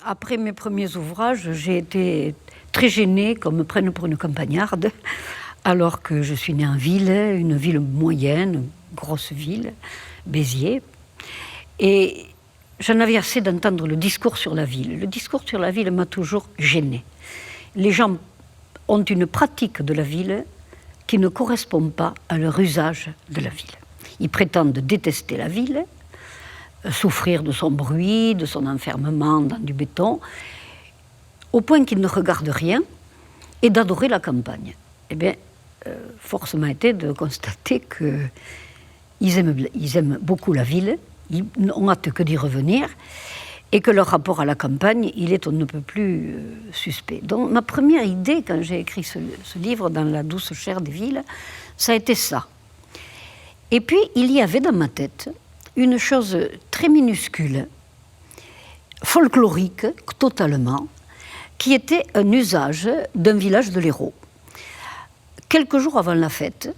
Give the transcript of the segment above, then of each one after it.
après mes premiers ouvrages, j'ai été très gênée qu'on me prenne pour une campagnarde, alors que je suis née en ville, une ville moyenne, grosse ville, Béziers. Et j'en avais assez d'entendre le discours sur la ville. Le discours sur la ville m'a toujours gênée. Les gens ont une pratique de la ville qui ne correspond pas à leur usage de la ville. Ils prétendent détester la ville, souffrir de son bruit, de son enfermement dans du béton, au point qu'ils ne regardent rien, et d'adorer la campagne. Eh bien, force m'a été de constater qu'ils aiment beaucoup la ville, ils n'ont hâte que d'y revenir, et que leur rapport à la campagne, il est on ne peut plus suspect. Donc ma première idée, quand j'ai écrit ce livre, Dans la douce chair des villes, ça a été ça. Et puis, il y avait dans ma tête une chose très minuscule, folklorique totalement, qui était un usage d'un village de l'Hérault. Quelques jours avant la fête,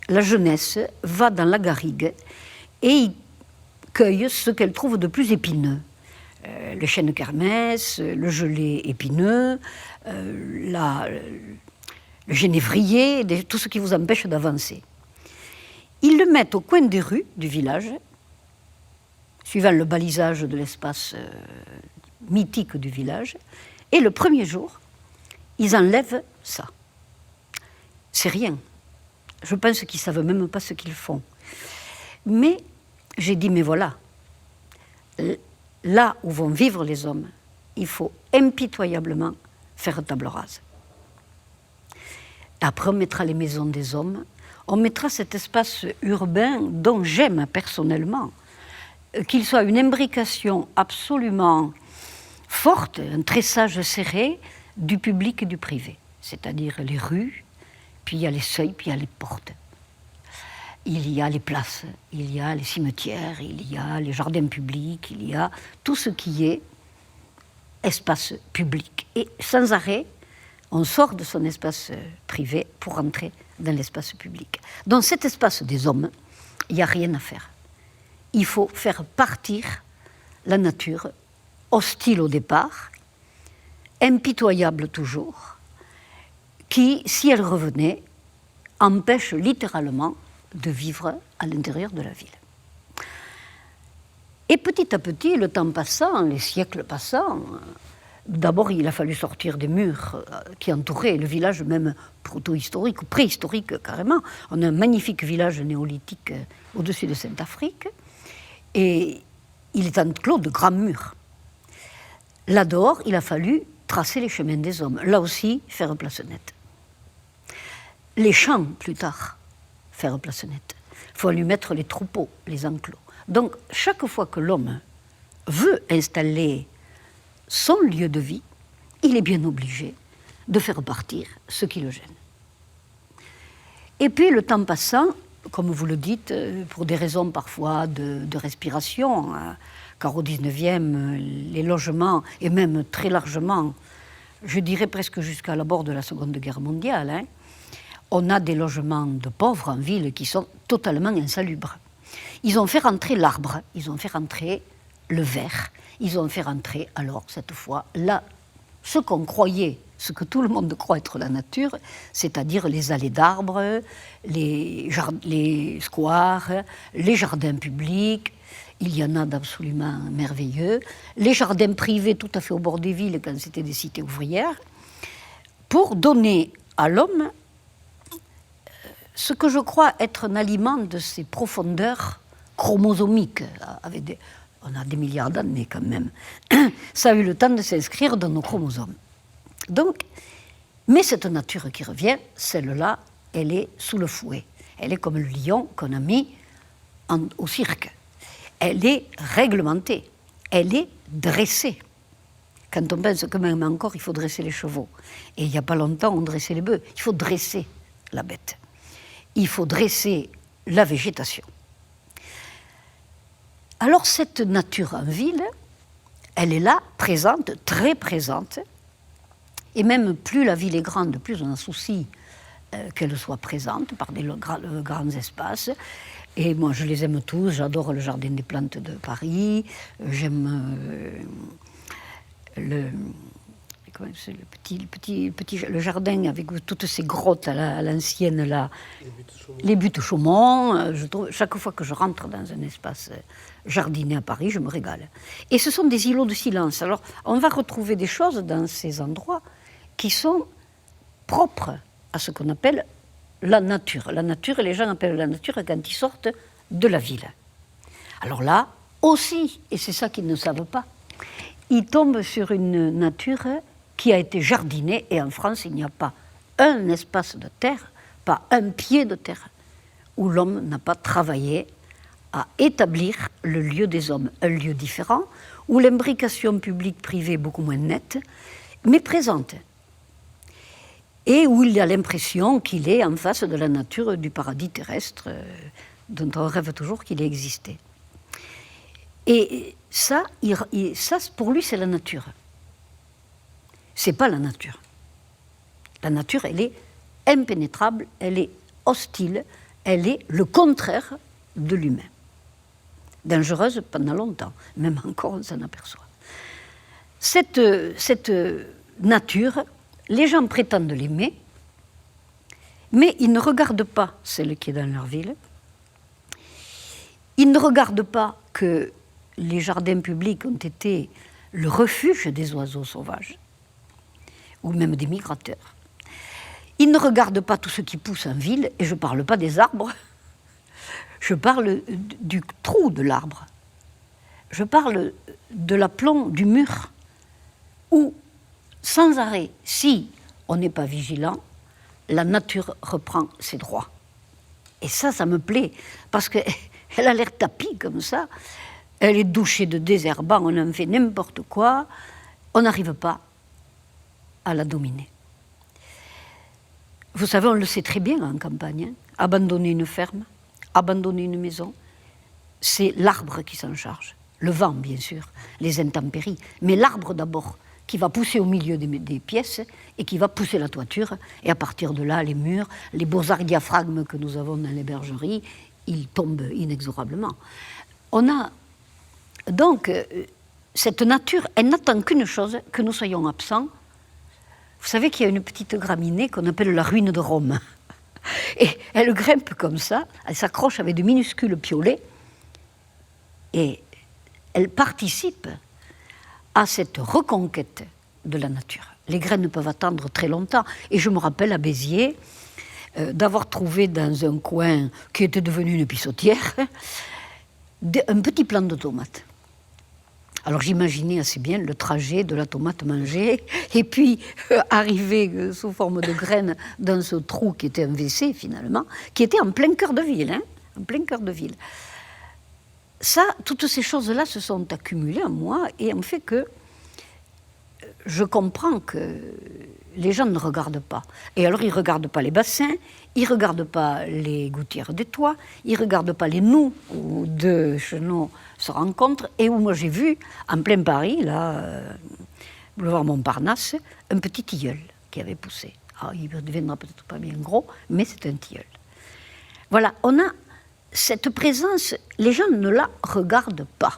la jeunesse va dans la garrigue et y cueille ce qu'elle trouve de plus épineux. Le chêne kermès, le gelé épineux, le génévrier, tout ce qui vous empêche d'avancer. Ils le mettent au coin des rues du village, suivant le balisage de l'espace mythique du village, et le premier jour, ils enlèvent ça. C'est rien. Je pense qu'ils ne savent même pas ce qu'ils font. Mais j'ai dit, mais voilà, là où vont vivre les hommes, il faut impitoyablement faire table rase. Après, on mettra les maisons des hommes, on mettra cet espace urbain dont j'aime personnellement, qu'il soit une imbrication absolument forte, un tressage serré du public et du privé, c'est-à-dire les rues, puis il y a les seuils, puis il y a les portes. Il y a les places, il y a les cimetières, il y a les jardins publics, il y a tout ce qui est espace public. Et sans arrêt, on sort de son espace privé pour entrer dans l'espace public. Dans cet espace des hommes, il n'y a rien à faire. Il faut faire partir la nature, hostile au départ, impitoyable toujours, qui, si elle revenait, empêche littéralement de vivre à l'intérieur de la ville. Et petit à petit, le temps passant, les siècles passant, d'abord il a fallu sortir des murs qui entouraient le village, même proto-historique, ou préhistorique carrément. On a un magnifique village néolithique au-dessus de Saint-Afrique, et il est enclos de grands murs. Là dehors, il a fallu tracer les chemins des hommes, là aussi faire place nette. Les champs, plus tard, faire place nette. Il faut lui mettre les troupeaux, les enclos. Donc, chaque fois que l'homme veut installer son lieu de vie, il est bien obligé de faire partir ce qui le gêne. Et puis, le temps passant, comme vous le dites, pour des raisons parfois de respiration, car au XIXe, les logements, et même très largement, je dirais presque jusqu'à l'abord de la Seconde Guerre mondiale, on a des logements de pauvres en ville qui sont totalement insalubres. Ils ont fait rentrer l'arbre, ils ont fait rentrer le verre, ils ont fait rentrer, alors cette fois, là, ce qu'on croyait, ce que tout le monde croit être la nature, c'est-à-dire les allées d'arbres, les squares, les jardins publics, il y en a d'absolument merveilleux, les jardins privés tout à fait au bord des villes quand c'était des cités ouvrières, pour donner à l'homme ce que je crois être un aliment de ses profondeurs chromosomiques. On a des milliards d'années quand même. Ça a eu le temps de s'inscrire dans nos chromosomes. Donc, mais cette nature qui revient, celle-là, elle est sous le fouet. Elle est comme le lion qu'on a mis au cirque. Elle est réglementée. Elle est dressée. Quand on pense que même encore, il faut dresser les chevaux. Et il n'y a pas longtemps, on dressait les bœufs. Il faut dresser la bête. Il faut dresser la végétation. Alors cette nature en ville, elle est là, présente, très présente, et même plus la ville est grande, plus on a souci qu'elle soit présente par des grands espaces. Et moi je les aime tous, j'adore le Jardin des plantes de Paris, j'aime le jardin avec toutes ces grottes à l'ancienne, là, les buttes Chaumont. Chaque fois que je rentre dans un espace jardiné à Paris, je me régale. Et ce sont des îlots de silence. Alors, on va retrouver des choses dans ces endroits qui sont propres à ce qu'on appelle la nature. La nature, les gens appellent la nature quand ils sortent de la ville. Alors là, aussi, et c'est ça qu'ils ne savent pas, ils tombent sur une nature qui a été jardinée, et en France, il n'y a pas un espace de terre, pas un pied de terre, où l'homme n'a pas travaillé à établir le lieu des hommes, un lieu différent, où l'imbrication publique-privée est beaucoup moins nette, mais présente, et où il a l'impression qu'il est en face de la nature du paradis terrestre dont on rêve toujours qu'il ait existé. Et ça, pour lui, c'est la nature. C'est pas la nature. La nature, elle est impénétrable, elle est hostile, elle est le contraire de l'humain. Dangereuse pendant longtemps, même encore on s'en aperçoit. Cette nature, les gens prétendent l'aimer, mais ils ne regardent pas celle qui est dans leur ville. Ils ne regardent pas que les jardins publics ont été le refuge des oiseaux sauvages, ou même des migrateurs. Ils ne regardent pas tout ce qui pousse en ville, et je ne parle pas des arbres, je parle du trou de l'arbre, je parle de l'aplomb du mur, où, sans arrêt, si on n'est pas vigilant, la nature reprend ses droits. Et ça me plaît, parce qu'elle a l'air tapie comme ça, elle est douchée de désherbants, on en fait n'importe quoi, on n'arrive pas à la dominer. Vous savez, on le sait très bien en campagne, abandonner une ferme, abandonner une maison, c'est l'arbre qui s'en charge. Le vent, bien sûr, les intempéries, mais l'arbre d'abord, qui va pousser au milieu des pièces et qui va pousser la toiture. Et à partir de là, les murs, les beaux-arts diaphragmes que nous avons dans les bergeries, ils tombent inexorablement. On a donc cette nature, elle n'attend qu'une chose, que nous soyons absents. Vous savez qu'il y a une petite graminée qu'on appelle la ruine de Rome. Et elle grimpe comme ça, elle s'accroche avec de minuscules piolets et elle participe à cette reconquête de la nature. Les graines peuvent attendre très longtemps. Et je me rappelle à Béziers d'avoir trouvé dans un coin qui était devenu une pissotière un petit plant de tomates. Alors j'imaginais assez bien le trajet de la tomate mangée et puis arriver sous forme de graines dans ce trou qui était un WC finalement, qui était en plein cœur de ville, en plein cœur de ville. Ça, toutes ces choses-là se sont accumulées en moi et ont fait que je comprends que les gens ne regardent pas. Et alors, ils ne regardent pas les bassins, ils ne regardent pas les gouttières des toits, ils ne regardent pas les nous où deux chenaux se rencontrent et où moi j'ai vu, en plein Paris, là, boulevard Montparnasse, un petit tilleul qui avait poussé. Alors, il ne deviendra peut-être pas bien gros, mais c'est un tilleul. Voilà, on a cette présence, les gens ne la regardent pas.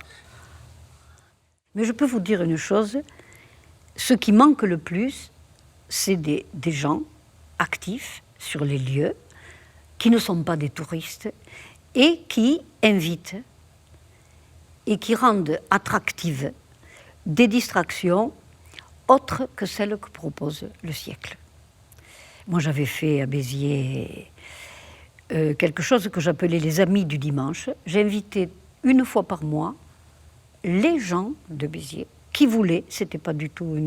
Mais je peux vous dire une chose, ce qui manque le plus, c'est des gens actifs sur les lieux, qui ne sont pas des touristes, et qui invitent et qui rendent attractives des distractions autres que celles que propose le siècle. Moi, j'avais fait à Béziers quelque chose que j'appelais les amis du dimanche. J'invitais une fois par mois les gens de Béziers qui voulaient, c'était pas du tout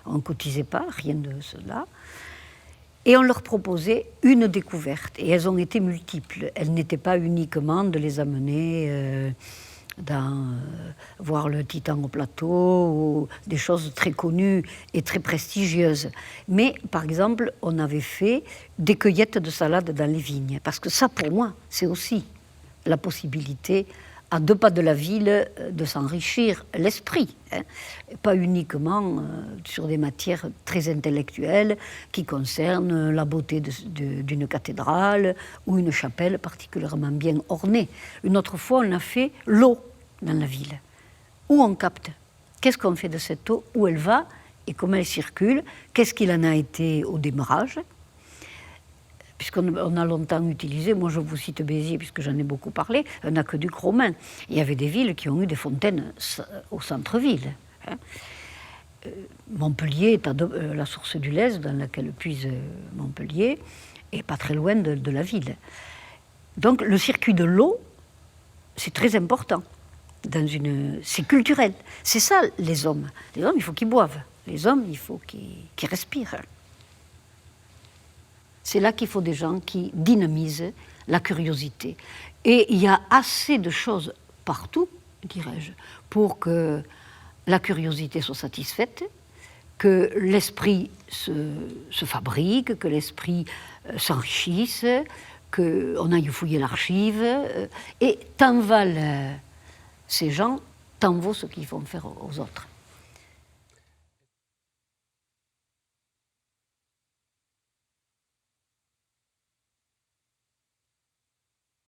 on cotisait pas, rien de cela, et on leur proposait une découverte. Et elles ont été multiples. Elles n'étaient pas uniquement de les amener voir le Titan au plateau, ou des choses très connues et très prestigieuses. Mais, par exemple, on avait fait des cueillettes de salade dans les vignes. Parce que ça, pour moi, c'est aussi la possibilité, à 2 pas de la ville, de s'enrichir l'esprit. Pas uniquement sur des matières très intellectuelles qui concernent la beauté d'une cathédrale ou une chapelle particulièrement bien ornée. Une autre fois, on a fait l'eau dans la ville. Où on capte? qu'est-ce qu'on fait de cette eau, où elle va et comment elle circule, qu'est-ce qu'il en a été au démarrage, puisqu'on a longtemps utilisé, moi je vous cite Béziers puisque j'en ai beaucoup parlé, un aqueduc romain. Il y avait des villes qui ont eu des fontaines au centre-ville. Hein. Montpellier est la source du Lez dans laquelle puise Montpellier, et pas très loin de la ville. Donc le circuit de l'eau, c'est très important. C'est culturel. C'est ça les hommes. Les hommes, il faut qu'ils boivent. Les hommes, il faut qu'ils respirent. C'est là qu'il faut des gens qui dynamisent la curiosité. Et il y a assez de choses partout, dirais-je, pour que la curiosité soit satisfaite, que l'esprit se fabrique, que l'esprit s'enrichisse, qu'on aille fouiller l'archive. Et tant valent ces gens, tant vaut ce qu'ils font faire aux autres.